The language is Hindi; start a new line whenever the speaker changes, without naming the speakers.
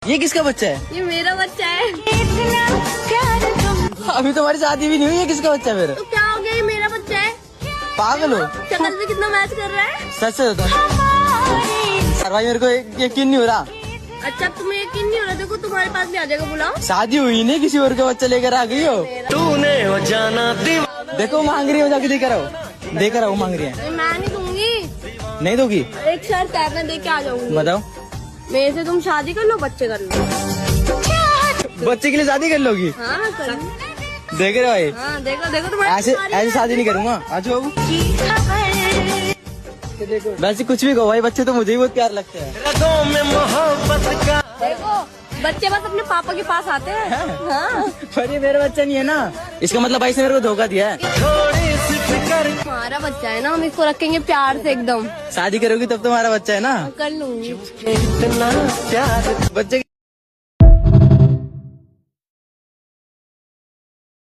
ये किसका बच्चा है?
ये मेरा बच्चा है।
अभी तुम्हारी शादी भी नहीं हुई है, किसका बच्चा है फिर?
तो क्या हो गया, ये मेरा बच्चा है।
पागल हो?
शक्ल पे कितना मैच कर रहा है।
सच से बताओ यार भाई, मेरे को यकीन नहीं हो रहा।
अच्छा तुम्हें यकीन नहीं हो रहा, देखो तुम्हारे पास भी आ जाएगा, बुलाओ।
शादी हुई नहीं, किसी और का बच्चा लेकर आ गई हो।
तूने हो जाना
देखो मांग रही हो, जाके देख रहा हो, देख रहा हूँ मांग रही है।
मैं नहीं दूंगी।
नहीं दोगी?
एक शर्त है, मैं दे के आ जाऊंगी।
बताओ।
मेरे से तुम शादी कर लो, बच्चे कर लो।
बच्चे के लिए शादी कर लोगी?
हाँ कर लो।
देख रहे हो भाई?
हाँ देखो देखो तुम्हारे
ऐसे ऐसे शादी नहीं करूंगा। आज बाबू वैसे कुछ भी कहो भाई, बच्चे तो मुझे ही बहुत प्यार लगते हैं।
रगों में मोहब्बत का।
देखो बच्चे बस अपने पापा के पास आते हैं। हाँ
पर ये मेरा बच्चा नहीं है ना, इसका मतलब भाई से मेरे को धोखा दिया है।
थोड़ी सी फिकर
हमारा बच्चा है ना, हम इसको रखेंगे प्यार से एकदम।
शादी करोगी तब तुम्हारा बच्चा है ना।
कर लूंगी।
इतना प्यार
बच्चे